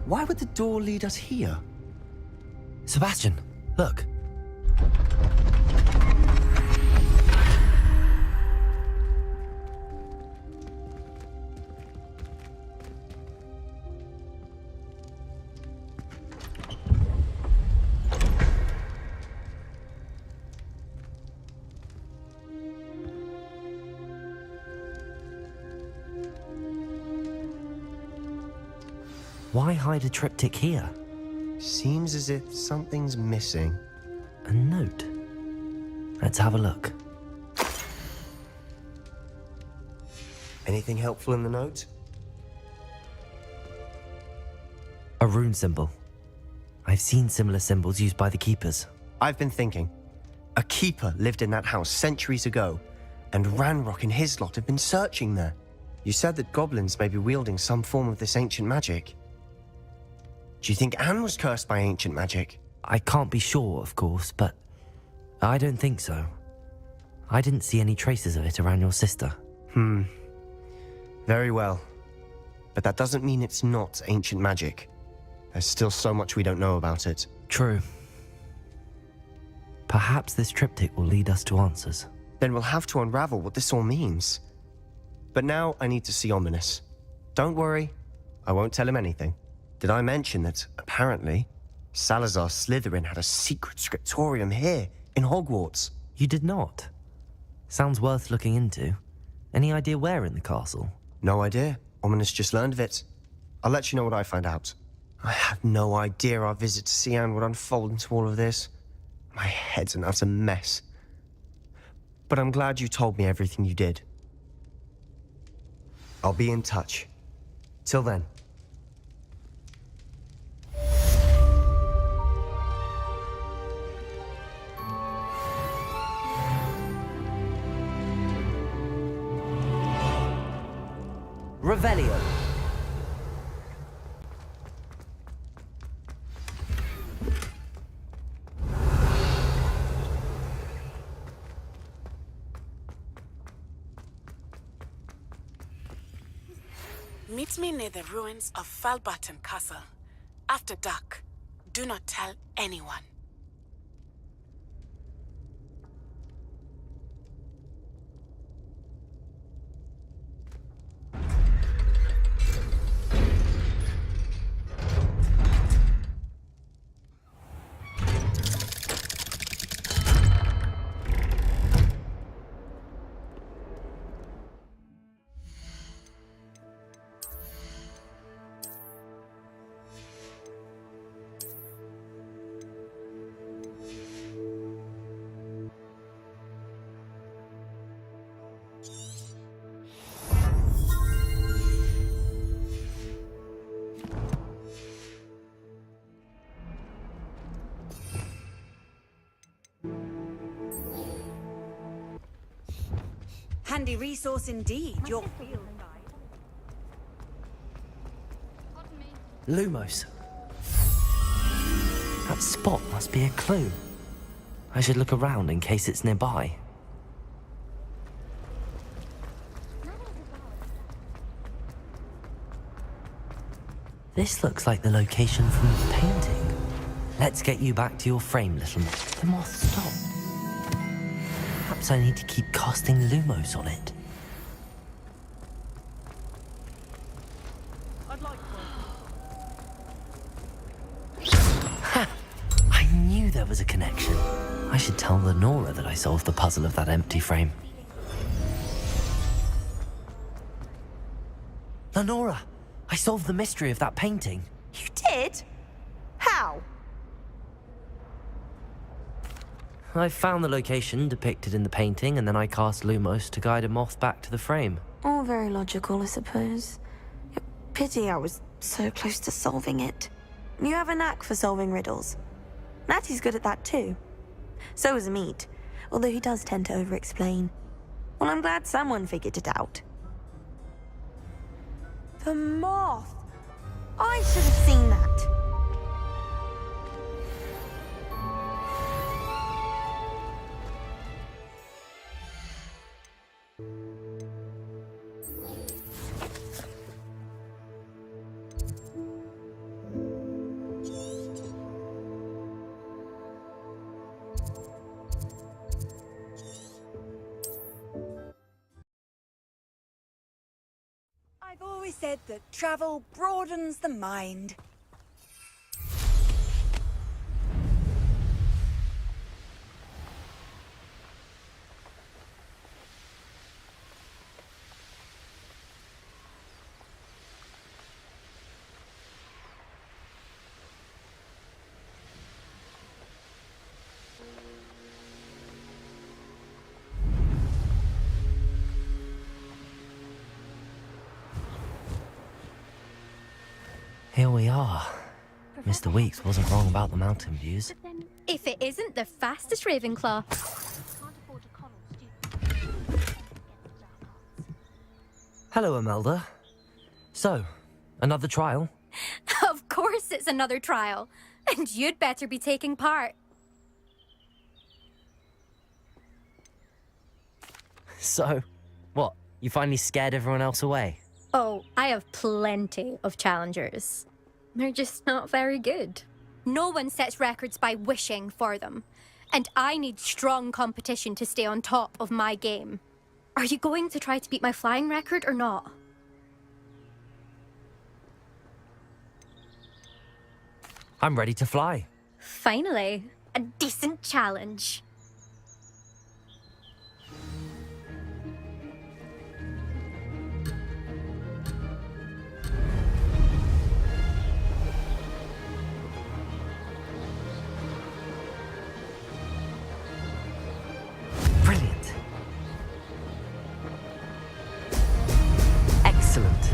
Why would the door lead us here? Sebastian, look. Why hide a triptych here? Seems as if something's missing. A note. Let's have a look. Anything helpful in the note? A rune symbol. I've seen similar symbols used by the keepers. I've been thinking. A keeper lived in that house centuries ago, and Ranrock and his lot have been searching there. You said that goblins may be wielding some form of this ancient magic. Do you think Anne was cursed by ancient magic? I can't be sure, of course, but I don't think so. I didn't see any traces of it around your sister. Very well. But that doesn't mean it's not ancient magic. There's still so much we don't know about it. True. Perhaps this triptych will lead us to answers. Then we'll have to unravel what this all means. But now I need to see Ominous. Don't worry, I won't tell him anything. Did I mention that, apparently, Salazar Slytherin had a secret scriptorium here, in Hogwarts? You did not? Sounds worth looking into. Any idea where in the castle? No idea. Ominous just learned of it. I'll let you know what I find out. I had no idea our visit to see Anne would unfold into all of this. My head's an utter mess. But I'm glad you told me everything you did. I'll be in touch. Till then. Revelio. Meet me near the ruins of Falbarton Castle. After dark. Do not tell anyone. Handy resource indeed. Lumos. That spot must be a clue. I should look around in case it's nearby. This looks like the location from the painting. Let's get you back to your frame, little moth. The moth stopped. Perhaps I need to keep casting Lumos on it. Ha! I knew there was a connection. I should tell Lenora that I solved the puzzle of that empty frame. Lenora! I solved the mystery of that painting. You did? How? I found the location depicted in the painting, and then I cast Lumos to guide a moth back to the frame. All very logical, I suppose. Pity I was so close to solving it. You have a knack for solving riddles. Natty's good at that too. So is Meat, although he does tend to over-explain. Well, I'm glad someone figured it out. The moth! I should have seen that. always said that travel broadens the mind. Here we are. Mr. Weeks wasn't wrong about the mountain views. If it isn't the fastest Ravenclaw. Hello, Imelda. So, another trial? Of course it's another trial. And you'd better be taking part. So, what? You finally scared everyone else away? Oh, I have plenty of challengers. They're just not very good. No one sets records by wishing for them. And I need strong competition to stay on top of my game. Are you going to try to beat my flying record or not? I'm ready to fly. Finally, a decent challenge. Brilliant. Excellent.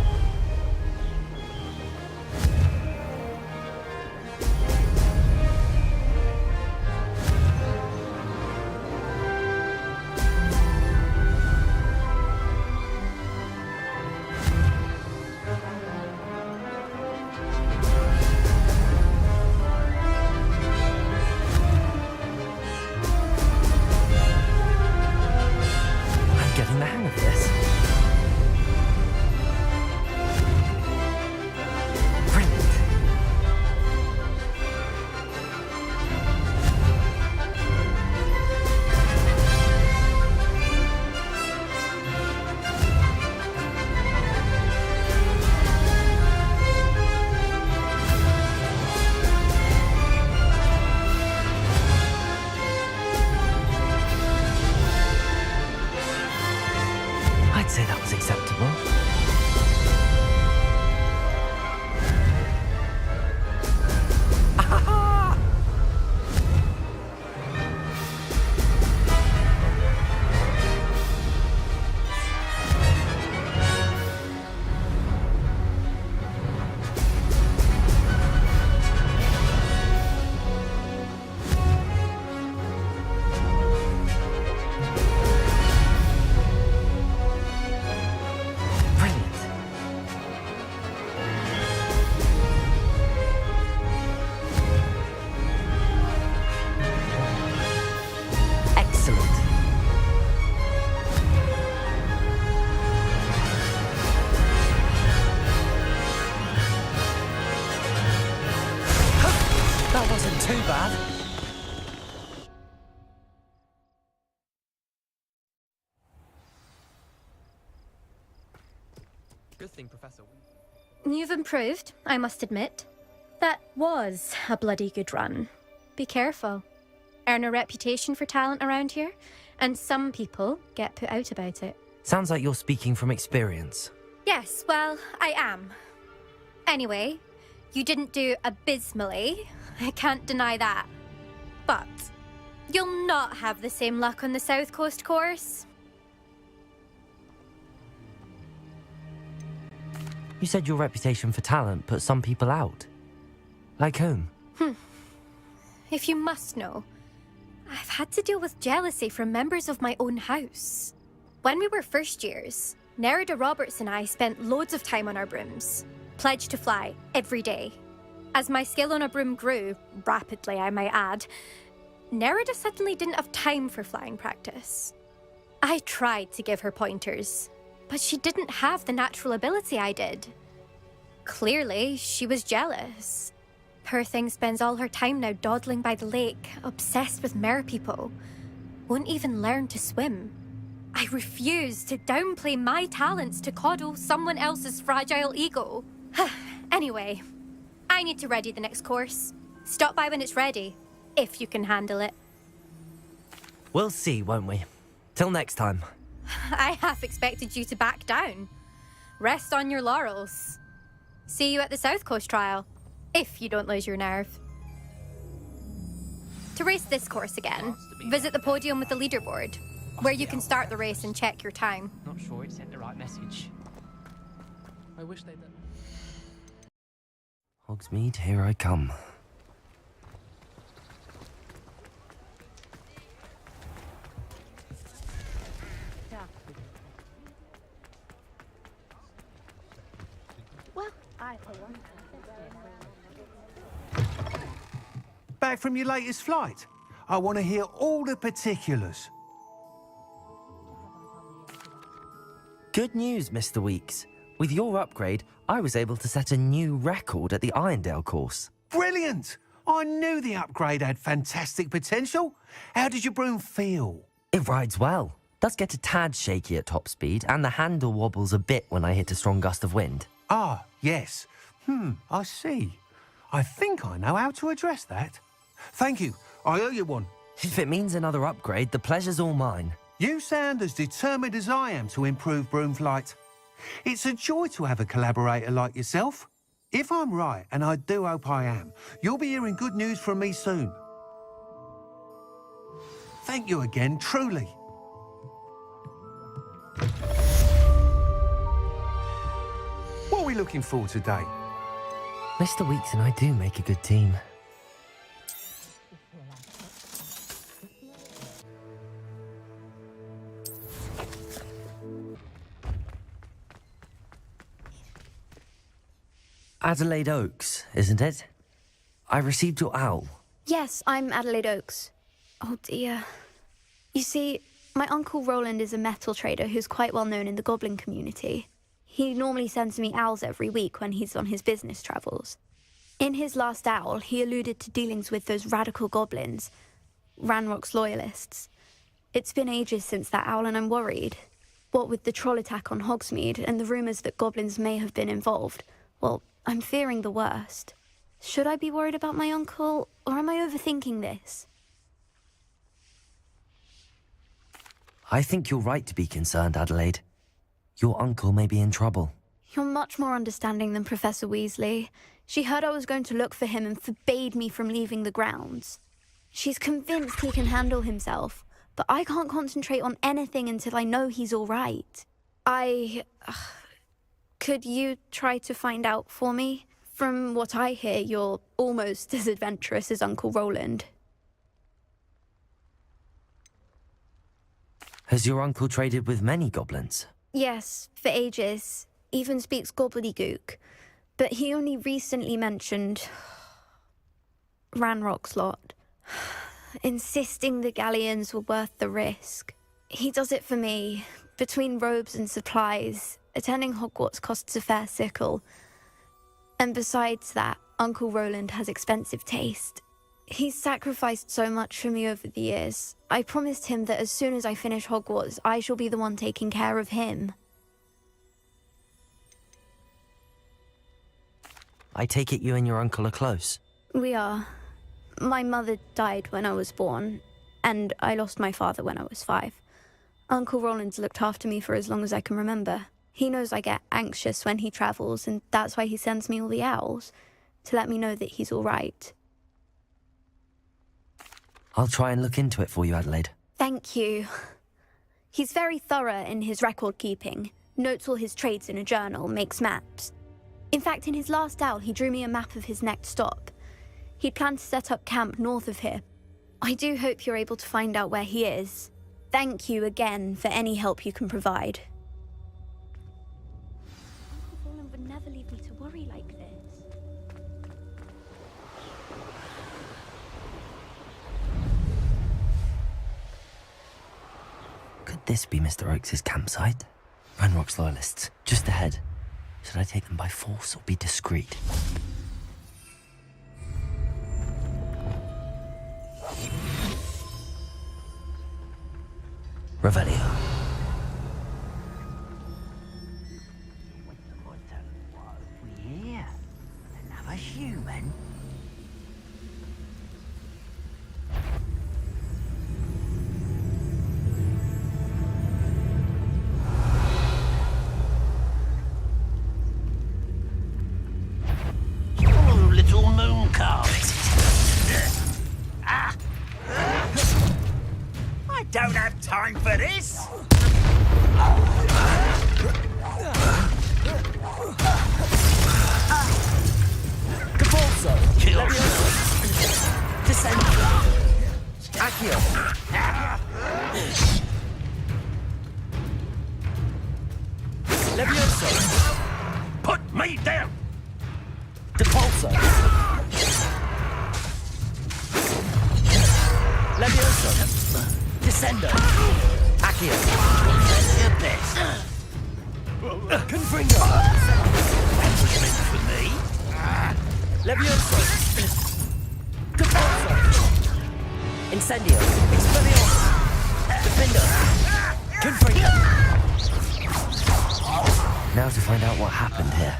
I'm getting the hang of this. Brilliant. I'd say that was acceptable. Ah! Brilliant. Excellent. That wasn't too bad. Good thing, Professor. You've improved, I must admit. That was a bloody good run. Be careful. Earn a reputation for talent around here, and some people get put out about it. Sounds like you're speaking from experience. Yes, well, I am. Anyway, you didn't do abysmally. I can't deny that. But you'll not have the same luck on the South Coast course. You said your reputation for talent put some people out. Like whom? If you must know, I've had to deal with jealousy from members of my own house. When we were first years, Nerida Roberts and I spent loads of time on our brooms, pledged to fly every day. As my skill on a broom grew, rapidly I might add, Nerida suddenly didn't have time for flying practice. I tried to give her pointers, but she didn't have the natural ability I did. Clearly, she was jealous. Poor thing spends all her time now dawdling by the lake, obsessed with merpeople. Won't even learn to swim. I refuse to downplay my talents to coddle someone else's fragile ego. Anyway, I need to ready the next course. Stop by when it's ready, if you can handle it. We'll see, won't we? Till next time. I half expected you to back down. Rest on your laurels. See you at the South Coast trial, if you don't lose your nerve. To race this course again, visit the podium with the leaderboard, where you can start the race and check your time. Not sure it sent the right message. I wish they'd... Hogsmeade, here I come. Back from your latest flight? I want to hear all the particulars. Good news, Mr. Weeks. With your upgrade, I was able to set a new record at the Irondale course. Brilliant! I knew the upgrade had fantastic potential. How did your broom feel? It rides well. Does get a tad shaky at top speed, and the handle wobbles a bit when I hit a strong gust of wind. Ah, yes. I see. I think I know how to address that. Thank you. I owe you one. If it means another upgrade, the pleasure's all mine. You sound as determined as I am to improve broom flight. It's a joy to have a collaborator like yourself. If I'm right, and I do hope I am, you'll be hearing good news from me soon. Thank you again, truly. What are we looking for today? Mr. Weeks and I do make a good team. Adelaide Oaks, isn't it? I received your owl. Yes, I'm Adelaide Oaks. Oh dear. You see, my Uncle Roland is a metal trader who's quite well known in the goblin community. He normally sends me owls every week when he's on his business travels. In his last owl, he alluded to dealings with those radical goblins, Ranrock's loyalists. It's been ages since that owl and I'm worried. What with the troll attack on Hogsmeade and the rumours that goblins may have been involved, well, I'm fearing the worst. Should I be worried about my uncle, or am I overthinking this? I think you're right to be concerned, Adelaide. Your uncle may be in trouble. You're much more understanding than Professor Weasley. She heard I was going to look for him and forbade me from leaving the grounds. She's convinced he can handle himself, but I can't concentrate on anything until I know he's all right. Could you try to find out for me? From what I hear, you're almost as adventurous as Uncle Roland. Has your uncle traded with many goblins? Yes, for ages. Even speaks gobbledygook. But he only recently mentioned Ranrock's lot, insisting the galleons were worth the risk. He does it for me. Between robes and supplies, attending Hogwarts costs a fair sickle. And besides that, Uncle Roland has expensive taste. He's sacrificed so much for me over the years. I promised him that as soon as I finish Hogwarts, I shall be the one taking care of him. I take it you and your uncle are close. We are. My mother died when I was born, and I lost my father when I was 5. Uncle Roland's looked after me for as long as I can remember. He knows I get anxious when he travels, and that's why he sends me all the owls, to let me know that he's all right. I'll try and look into it for you, Adelaide. Thank you. He's very thorough in his record keeping, notes all his trades in a journal, makes maps. In fact, in his last owl, he drew me a map of his next stop. He'd planned to set up camp north of here. I do hope you're able to find out where he is. Thank you again for any help you can provide. Uncle Roland would never leave me to worry like this. Could this be Mr. Oakes' campsite? Ranrock's loyalists, just ahead. Should I take them by force or be discreet? Revelio. then. Oh, little moon calf. I don't have time for this. Capulso! Kill. Descend! Accio! Levioso! Put me down. Depulso! Levioso! Descendo! Accio! Your best. Confringo! That was meant for me. Levioso! Depulso! Incendio! Expelliarmus! Defendo! Confringo! Now to find out what happened here.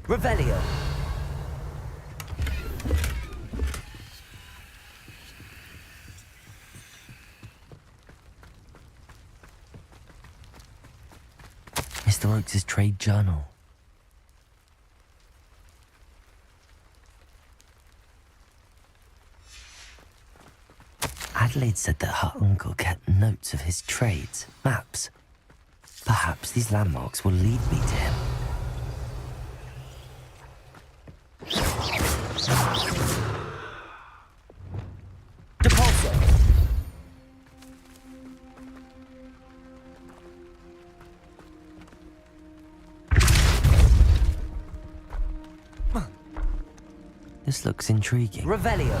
Revelio! Mr. Oakes' trade journal. Adelaide said that her uncle kept notes of his trades, maps. Perhaps these landmarks will lead me to him. Depulso! This looks intriguing. Revelio!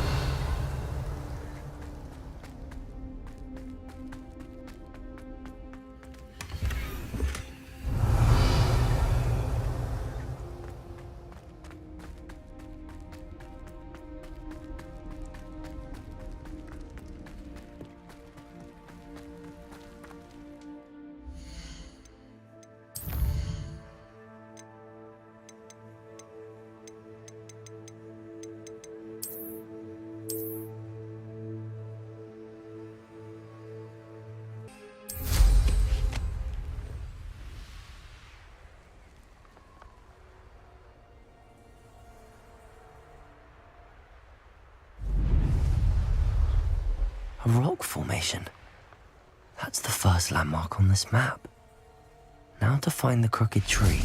A rock formation. That's the first landmark on this map. Now to find the crooked tree.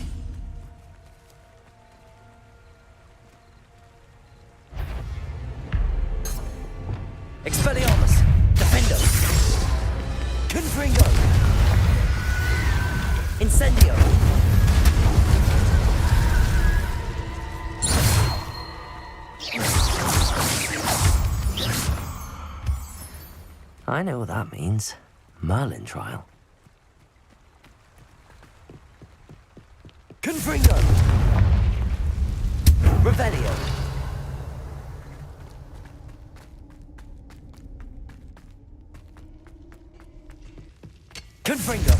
Expelliarmus! Defendo! Confringo! Incendio! I know what that means. Merlin trial. Confringo! Revelio! Confringo!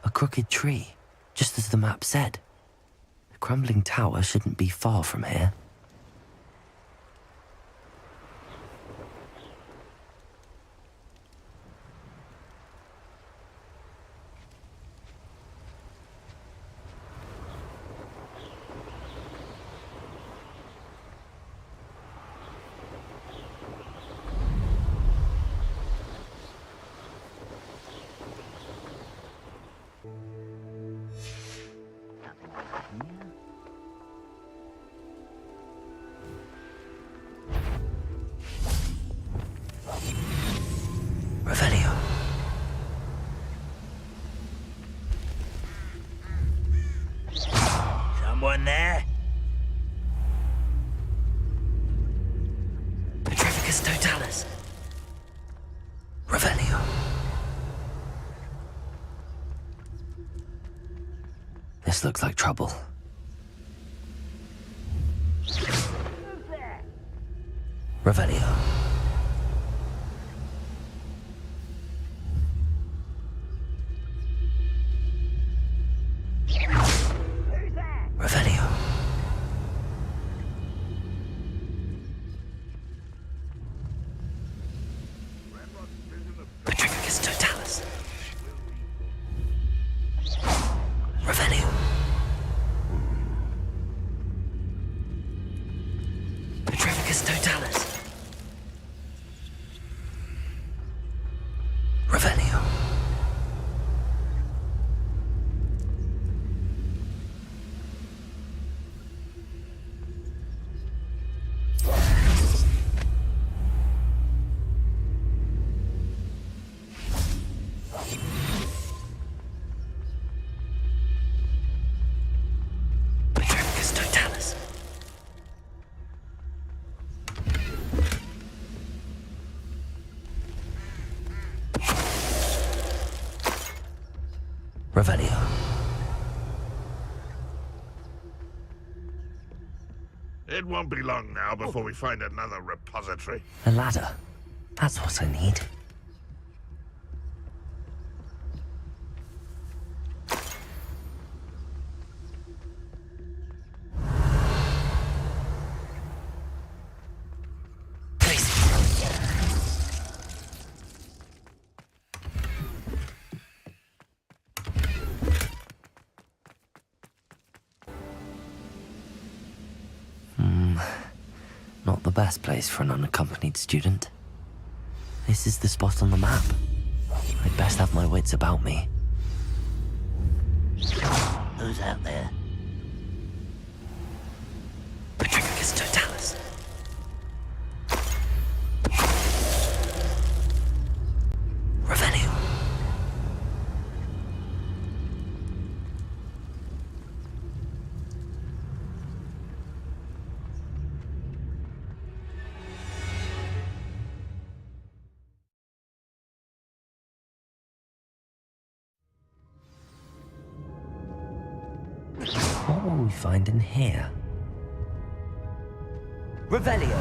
A crooked tree, just as the map said. The crumbling tower shouldn't be far from here. there? Petrificus totalis. Revelio. This looks like trouble. Revelio. Revelio. Petrificus totalis. Revelio. Petrificus totalis. Revelio. Petrificus totalis. Revelio. It won't be long now before we find another repository. A ladder. That's what I need. Not the best place for an unaccompanied student. This is the spot on the map. I'd best have my wits about me. Who's out there? Petrificus totalis. Revelio. What will we find in here? Revelio.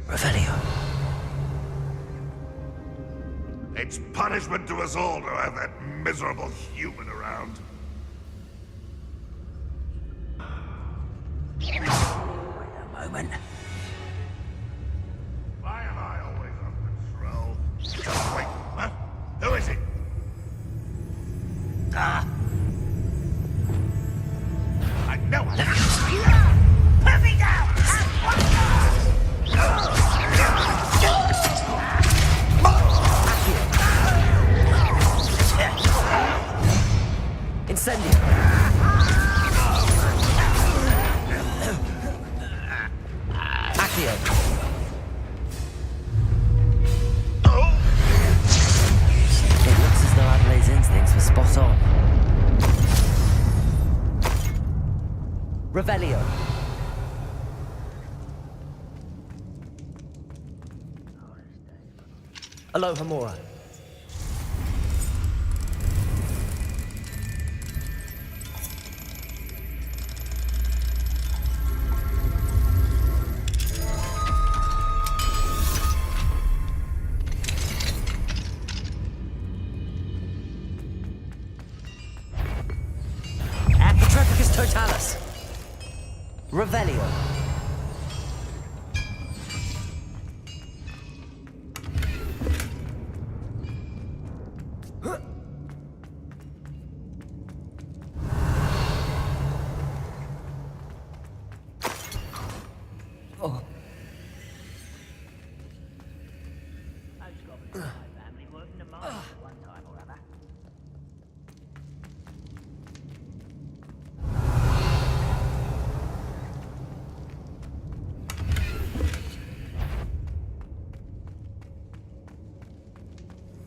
Revelio. It's punishment to us all to have that miserable human around. Wait a moment. Why am I always on patrol? Just wait, huh? Who is it? Ah! I know it. Put me down! Incendio. Accio. It looks as though Adelaide's instincts were spot on. Revelio. Alohomora. Petrificus totalis. Revelio.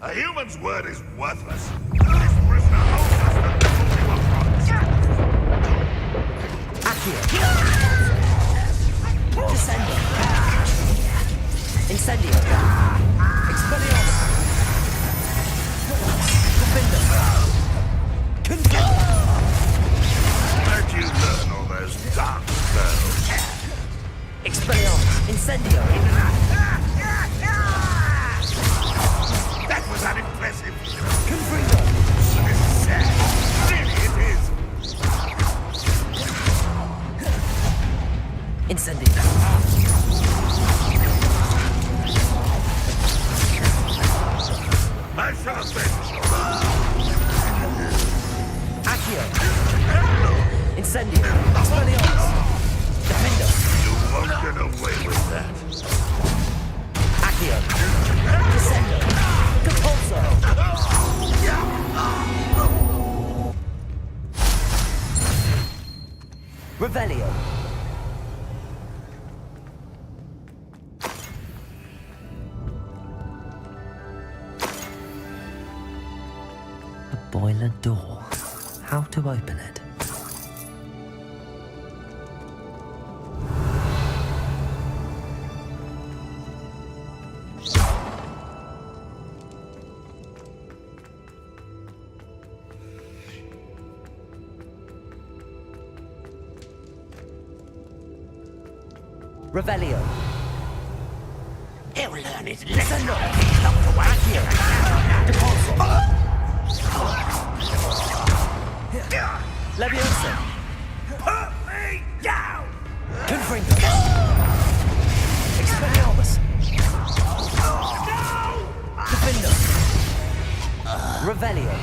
A human's word is worthless. This prisoner owes us the difficulty of promise. Accio. Descendo. Incendio. Expelliarmus. Defender. Confirm. Where'd you learn all those dark spells? Expelliarmus. Incendio. That was unimpressive. Confringo. Really it is. Incendio. I shall have been. Accio. Incendio. Expelliarmus. Defender. You won't get away with that. Accio. Descendo. Compulso. Revelio. A boiler door. How to open it? Revelio. He'll learn his lesson. Accio. Depulso. Leviosa. Put me down! Confringo. Expelliarmus. Defender. Revelio.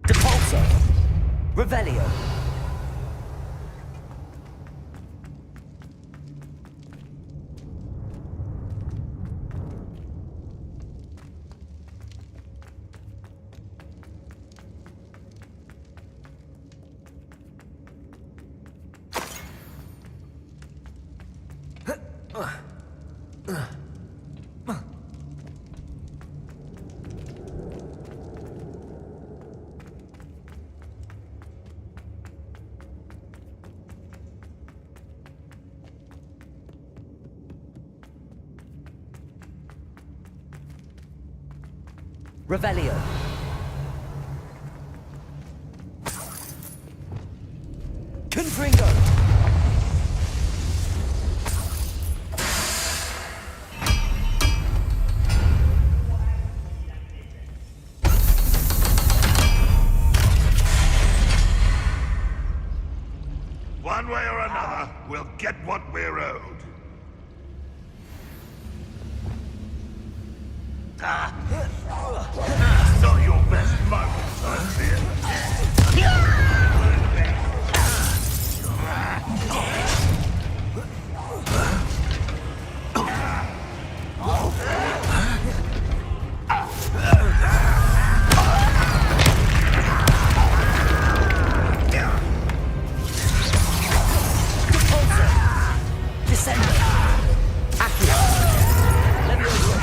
Depulso. Revelio. Revelio. Confringo. One way or another, we'll get what we're owed. Not your best moments, I fear. Descendo. Accio. Leviosa.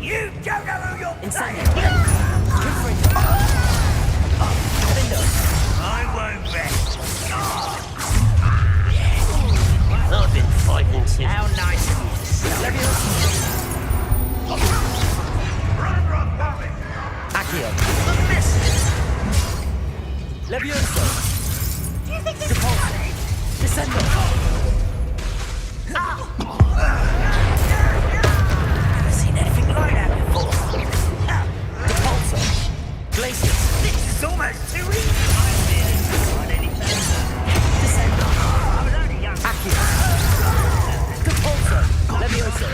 You don't know who you're Incendio. Confringo. Defender. I won't rest. I've been fighting since. How nice of you. Leviosa. Run, Bobby! Accio. Leviosa. Depulso. Descendo. Never seen anything like that before. Depulso. Glacius. This is almost too easy. I'm feeling on anything. Descendo. I was only young. Accio. Depulso. Leviosa.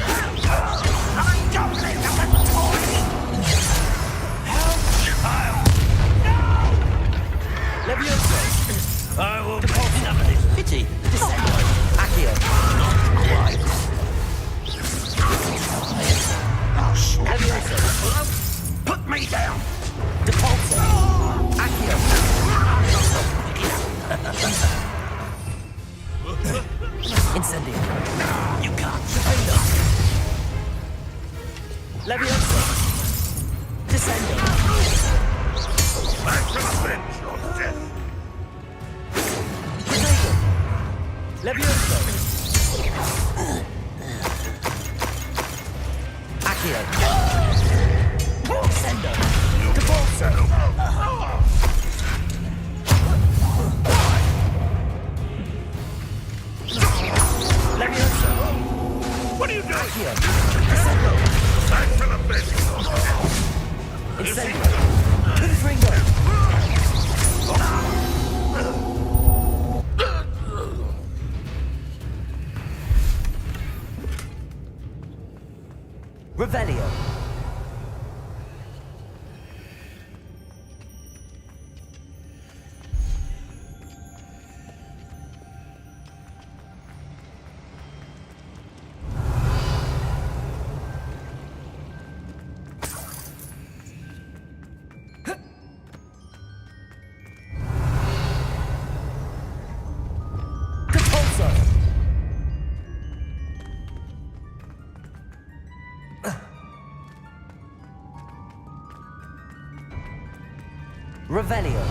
Revelio.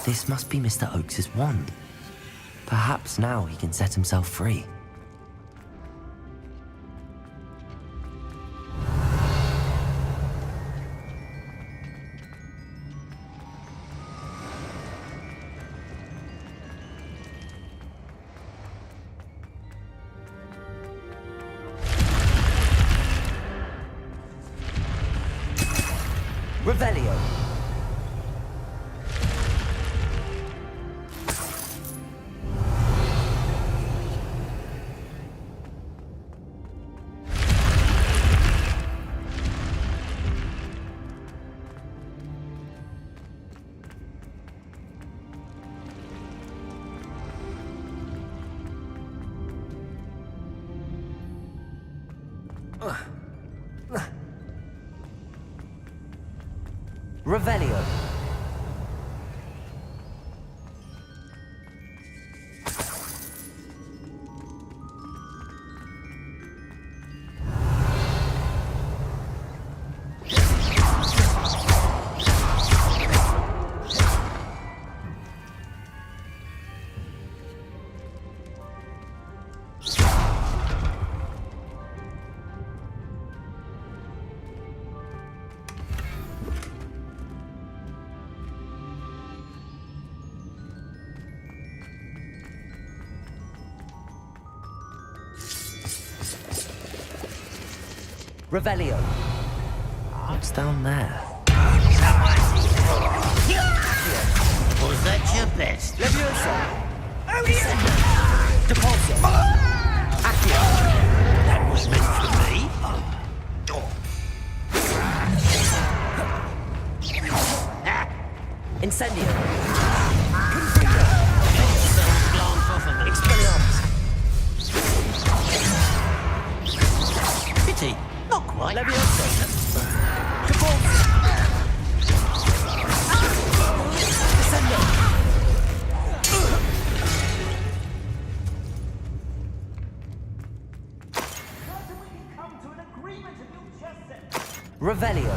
This must be Mr. Oakes's wand. Perhaps now he can set himself free. Revelio. Revelio. Revelio. What's down there? Was that your best? Leviosa. Odin! Depulso. Accio. That was meant for me. Incendio. Glance off of it. Expelliarmus. Pity. Not quite. Leviosa. Depulso. Descendo. Revelio.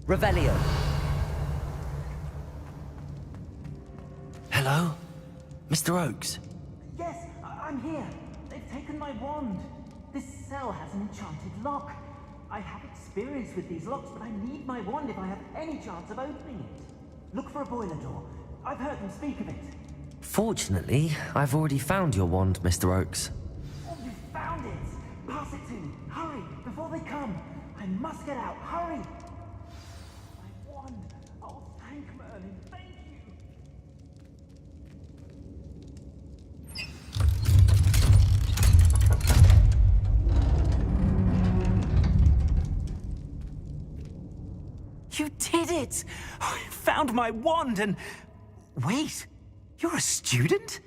Revelio. Hello? Mr. Oakes? Yes, I'm here. They've taken my wand. This cell has an enchanted lock. I have experience with these locks, but I need my wand if I have any chance of opening it. Look for a boiler door. I've heard them speak of it. Fortunately, I've already found your wand, Mr. Oakes. Oh, you found it! Pass it to me. Hurry, before they come. I must get out. Hurry! My wand. Oh, thank Merlin. Thank you. You did it! I found my wand and... Wait, you're a student?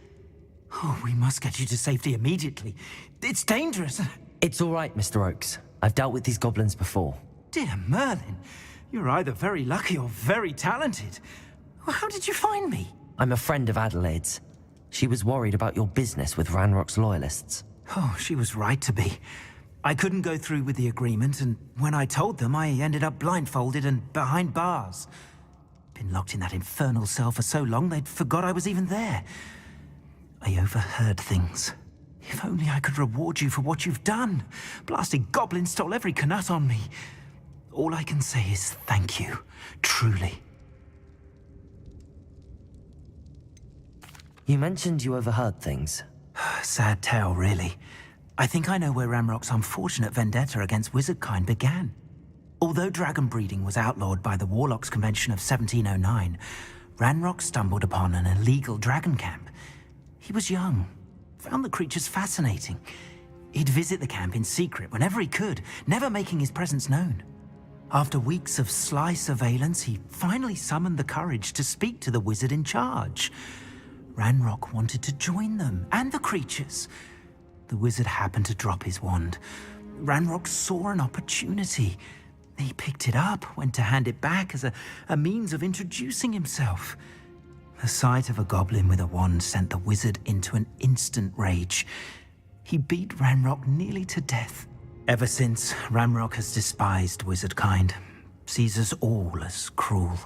Oh, we must get you to safety immediately. It's dangerous. It's all right, Mr. Oakes. I've dealt with these goblins before. Dear Merlin, you're either very lucky or very talented. How did you find me? I'm a friend of Adelaide's. She was worried about your business with Ranrock's loyalists. Oh, she was right to be. I couldn't go through with the agreement, and when I told them, I ended up blindfolded and behind bars. Been locked in that infernal cell for so long, they'd forgot I was even there. I overheard things. If only I could reward you for what you've done. Blasted goblins stole every Knut on me. All I can say is thank you, truly. You mentioned you overheard things. Sad tale, really. I think I know where Ranrock's unfortunate vendetta against wizardkind began. Although dragon breeding was outlawed by the Warlocks Convention of 1709, Ranrock stumbled upon an illegal dragon camp. He was young, found the creatures fascinating. He'd visit the camp in secret whenever he could, never making his presence known. After weeks of sly surveillance, he finally summoned the courage to speak to the wizard in charge. Ranrock wanted to join them, and the creatures. The wizard happened to drop his wand. Ranrock saw an opportunity. He picked it up, went to hand it back as a means of introducing himself. The sight of a goblin with a wand sent the wizard into an instant rage. He beat Ranrock nearly to death. Ever since, Ranrock has despised wizard kind, sees us all as cruel.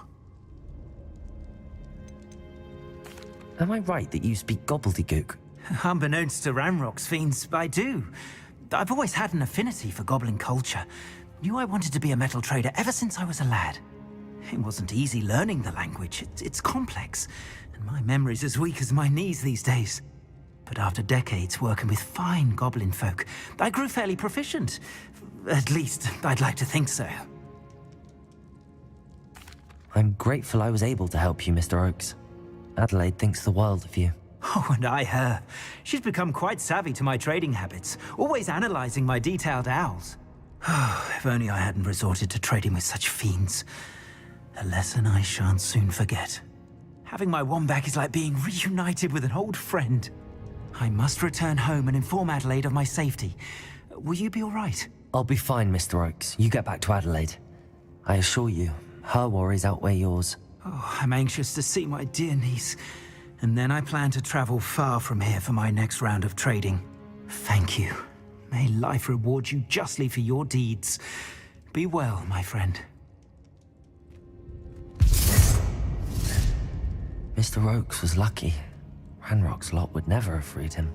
Am I right that you speak gobbledygook? Unbeknownst to Ranrock's fiends, I do. I've always had an affinity for goblin culture. Knew I wanted to be a metal trader ever since I was a lad. It wasn't easy learning the language. It's complex, and my memory's as weak as my knees these days. But after decades working with fine goblin folk, I grew fairly proficient. At least, I'd like to think so. I'm grateful I was able to help you, Mr. Oakes. Adelaide thinks the world of you. Oh, and I her. She's become quite savvy to my trading habits, always analyzing my detailed owls. If only I hadn't resorted to trading with such fiends. A lesson I shan't soon forget. Having my wand back is like being reunited with an old friend. I must return home and inform Adelaide of my safety. Will you be all right? I'll be fine, Mr. Oakes. You get back to Adelaide. I assure you, her worries outweigh yours. Oh, I'm anxious to see my dear niece. And then I plan to travel far from here for my next round of trading. Thank you. May life reward you justly for your deeds. Be well, my friend. Mr. Oakes was lucky. Ranrock's lot would never have freed him.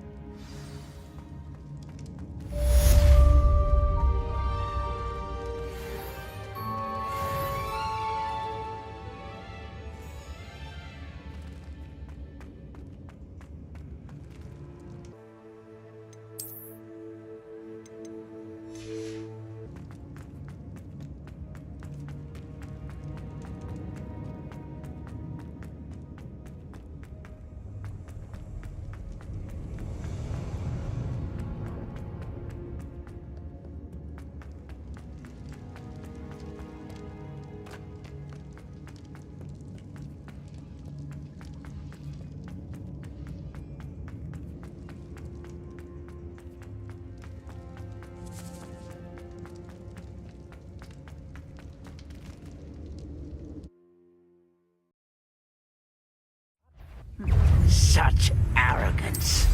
Such arrogance.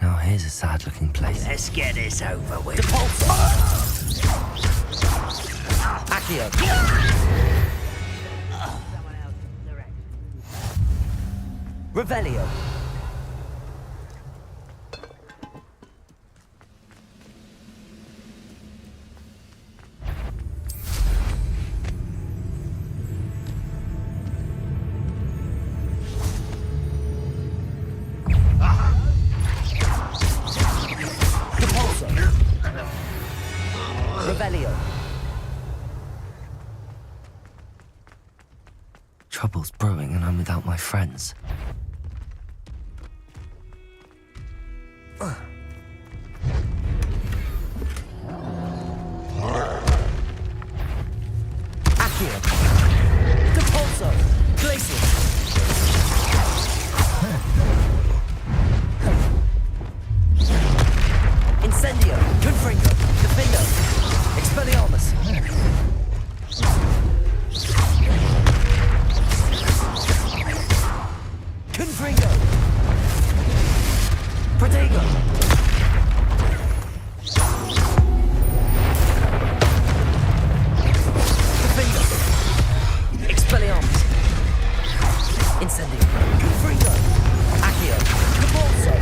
Now here's a sad-looking place. Let's get this over with. Accio! Revelio! Revelio! Trouble's brewing and I'm without my friends. Accio! Depulso! Glacius! Incendio! Confringo! Defendo! Expelliarmus! Confringo! Protego! Defendo! Expelliarmus! Incendio! Confringo! Accio! Depulso!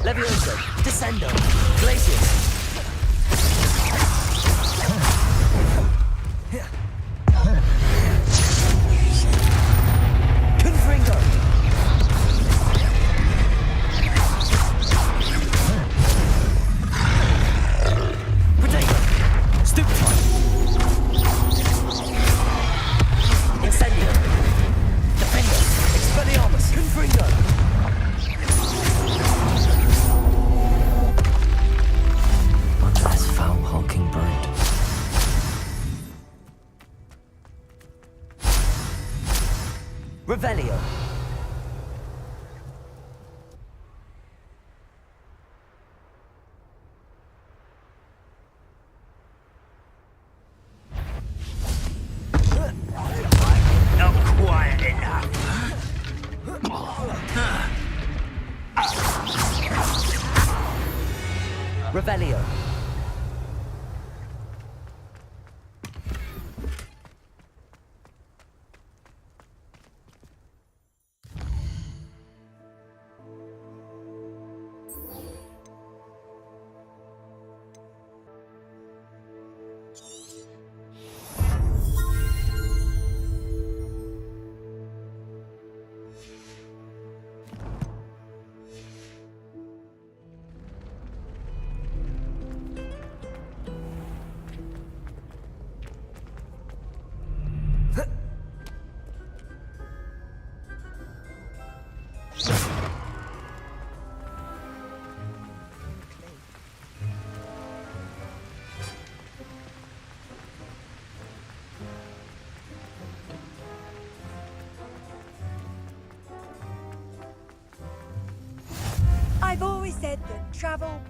Levioso! Descendo! Glacius! Confringo! Protego! Stupefy! Incendio! Defendo! Expelliarmus! Confringo! Revelio. I've always said that travel